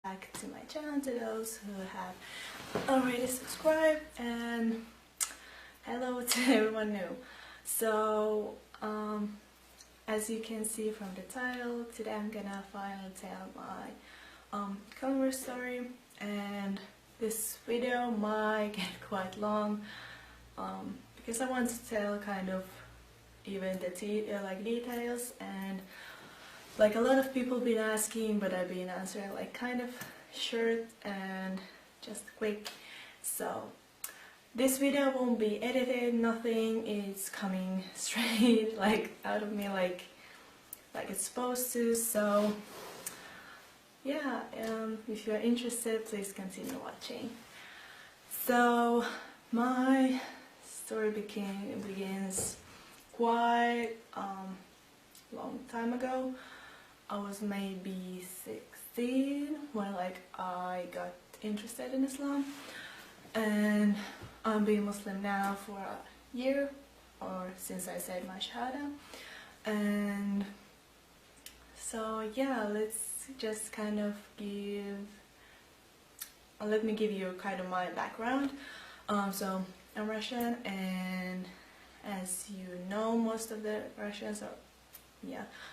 back to my channel, to those who have already subscribed, and hello to everyone new. So as you can see from the title, today I'm gonna finally tell my cover story, and this video might get quite long because I want to tell kind of even the details, and like a lot of people been asking, but I've been answering like kind of short and just quick. So this video won't be edited, nothing, it's coming straight like out of me like it's supposed to. So yeah, if you're interested, please continue watching. So my story begins quite long time ago. I was maybe 16 when I got interested in Islam, and I'm being Muslim now for a year, or since I said my Shahada. And so yeah, let's just kind of let me give you kind of my background. So I'm Russian, and as you know, most of the Russians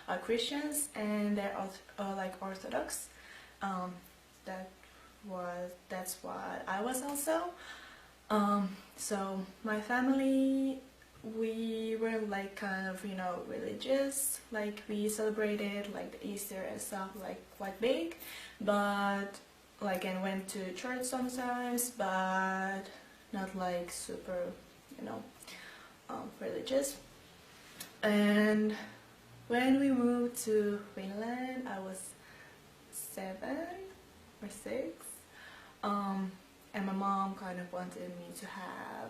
are Christians, and they're like Orthodox. That's what I was also. So my family, we were like kind of religious, like we celebrated like the Easter and stuff like quite big, but like and went to church sometimes, but not like super religious. And when we moved to Finland, I was 7 or 6, and my mom kind of wanted me to have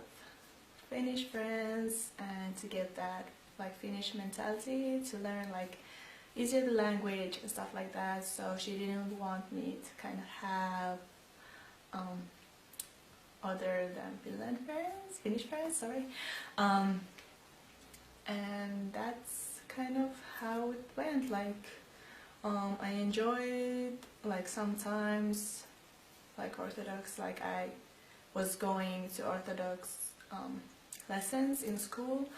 Finnish friends and to get that like Finnish mentality, to learn like easier the language and stuff like that. So she didn't want me to kind of have other than Finnish friends, sorry. And that's kind of how it went. Like I enjoyed like sometimes like Orthodox, like I was going to Orthodox lessons in school,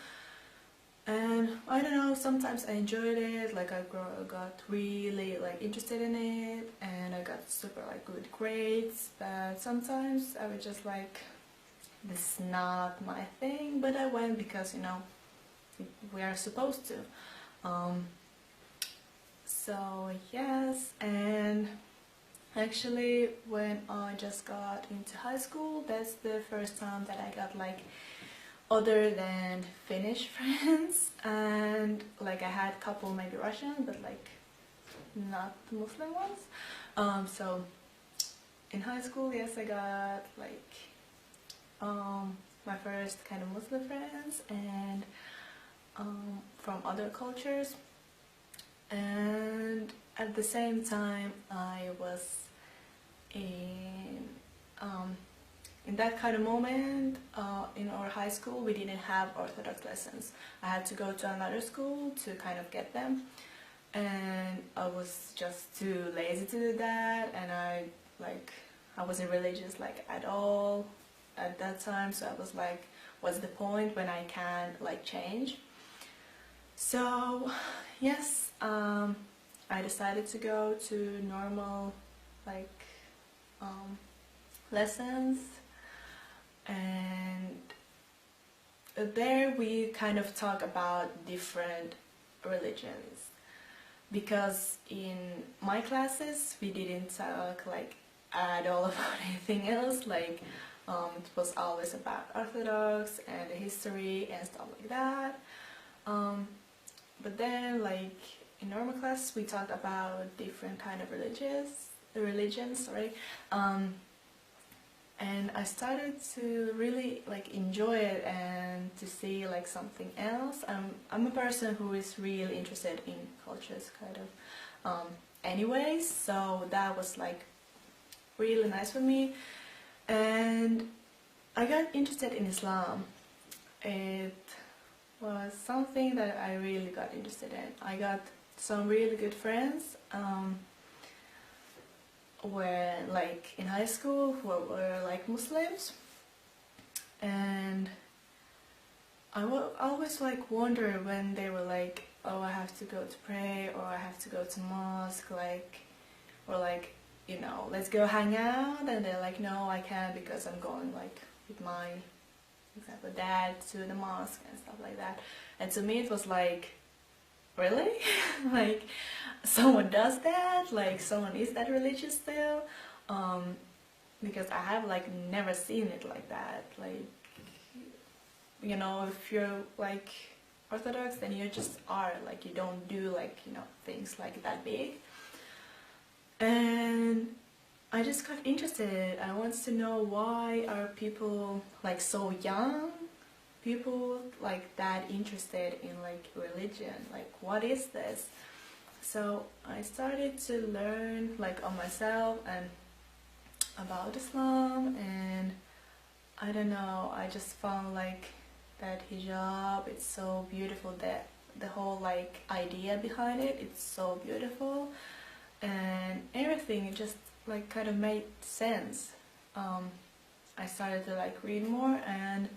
and I don't know, sometimes I enjoyed it, like I got really like interested in it, and I got super like good grades. But sometimes I was just like, this is not my thing, but I went because we are supposed to. So yes, and actually when I just got into high school, that's the first time that I got like other than Finnish friends, and like I had a couple maybe Russian, but like not the Muslim ones. So in high school, yes, I got like my first kind of Muslim friends, and from other cultures. And at the same time, I was in that kind of moment in our high school, we didn't have Orthodox lessons. I had to go to another school to kind of get them, and I was just too lazy to do that, and I wasn't religious like at all at that time. So I was like, what's the point when I can like change? So yes, I decided to go to normal like lessons, and there we kind of talk about different religions, because in my classes we didn't talk like at all about anything else. Like it was always about Orthodox and the history and stuff like that. But then like in normal class we talked about different kind of religions, sorry. And I started to really like enjoy it and to see like something else. I'm a person who is really interested in cultures kind of anyways, so that was like really nice for me. And I got interested in Islam. It was something that I really got interested in. I got some really good friends, when like in high school who were like Muslims, and I will always like wonder when they were like, oh, I have to go to pray, or I have to go to mosque, like, or like, you know, let's go hang out, and they're like, no, I can't because I'm going like with my, for example, dad to the mosque and stuff like that. And to me it was like, really? Like, someone does that? Like, someone is that religious still? Because I have like never seen it like that. Like, you know, if you're like Orthodox, then you just are, like, you don't do like, you know, things like that big. And I just got interested. I wanted to know, why are people like so young, people like that interested in like religion? Like, what is this? So I started to learn like on myself and about Islam, and I don't know, I just found like that hijab, it's so beautiful, that the whole like idea behind it, it's so beautiful, and everything, it just like kind of made sense. I started to like read more, and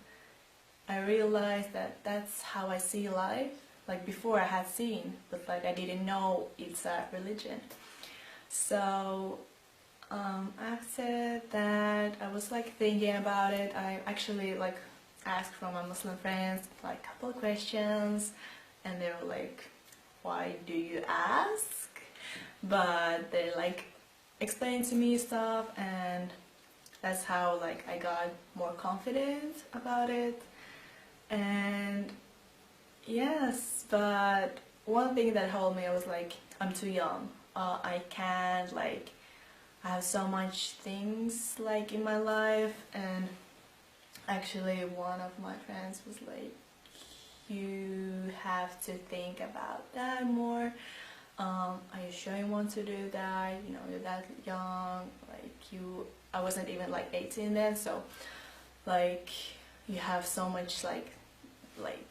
I realized that that's how I see life. Like, before I had seen, but like I didn't know it's a religion. So after that, I was like thinking about it. I actually like asked from my Muslim friends like a couple of questions, and they were like, why do you ask? But they like explained to me stuff, and that's how like I got more confident about it. And yes, but one thing that helped me, I was like, I'm too young. I can't, like, I have so much things like in my life. And actually one of my friends was like, you have to think about that more. Are you sure you want to do that? You know, you're that young, like I wasn't even like 18 then, so like you have so much like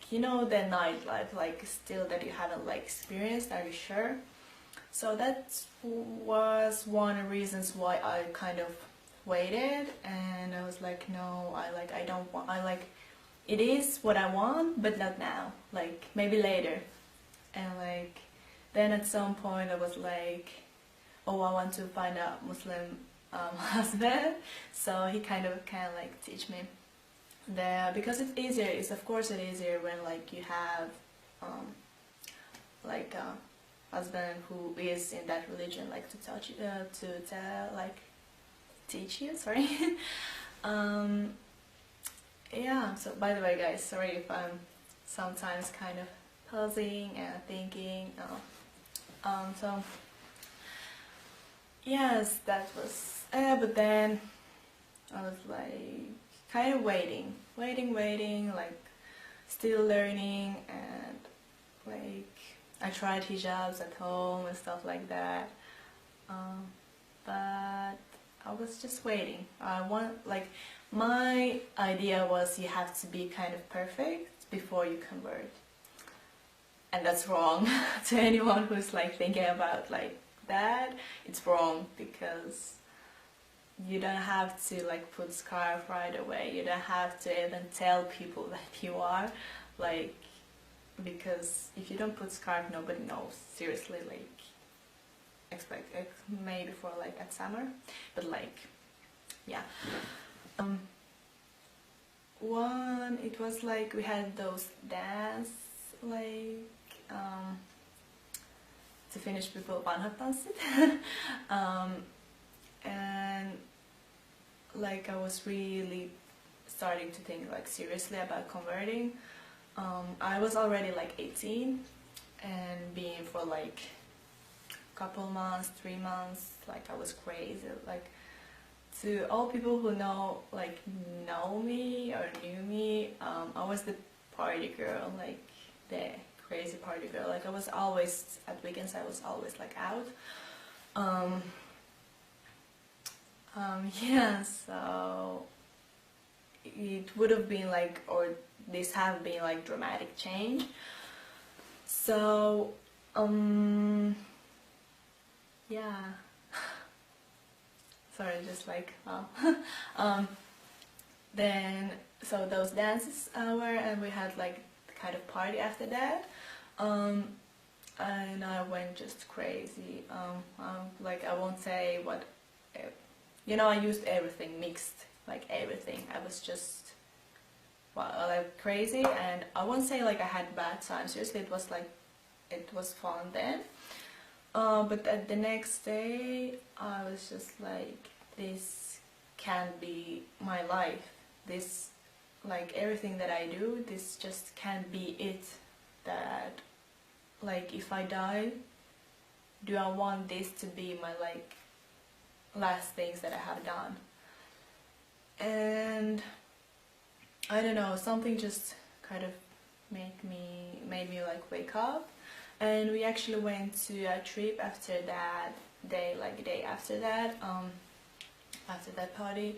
you know, the nightlife, like still that you haven't like experienced. Are you sure? So that was one of the reasons why I kind of waited, and I was like, no, I don't want, I like, it is what I want, but not now, like maybe later. And like then at some point I was like, oh, I want to find a Muslim husband, so he kind of can like teach me there, because it's easier. It's, of course, it's easier when like you have like a husband who is in that religion, like to touch you, like teach you. Sorry. Yeah. So by the way, guys, sorry if I'm sometimes kind of pausing and thinking. So yes, that was. But then I was like, kind of waiting, like still learning, and like I tried hijabs at home and stuff like that, but I was just waiting. Like, my idea was you have to be kind of perfect before you convert, and that's wrong. To anyone who's like thinking about like that, it's wrong, because you don't have to like put scarf right away. You don't have to even tell people that you are, like, because if you don't put scarf, nobody knows. Seriously, like, expect maybe for like at summer, but like, yeah. One, it was like we had those dance, like to finish people barnhatdanset, and like I was really starting to think like seriously about converting. I was already like 18, and being for like a couple months, 3 months, like I was crazy. Like, to all people who know me or knew me, I was the party girl, like the crazy party girl. Like, I was always at weekends, I was always like out. Yeah, so it would have been like, or this have been like dramatic change. So yeah. sorry, just like then so those dances were, and we had like kind of party after that, and I went just crazy. Like I won't say what, you know, I used everything, mixed like everything. I was just, well, like crazy, and I won't say like I had bad time. Seriously, it was like, it was fun then. But at the next day, I was just like, this can't be my life. This, like everything that I do, this just can't be it. That, like, if I die, do I want this to be my like last things that I have done? And I don't know, something just kind of made me like wake up. And we actually went to a trip after that day, like the day after that party,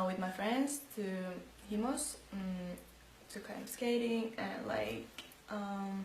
with my friends to Himos, to kind of skating and like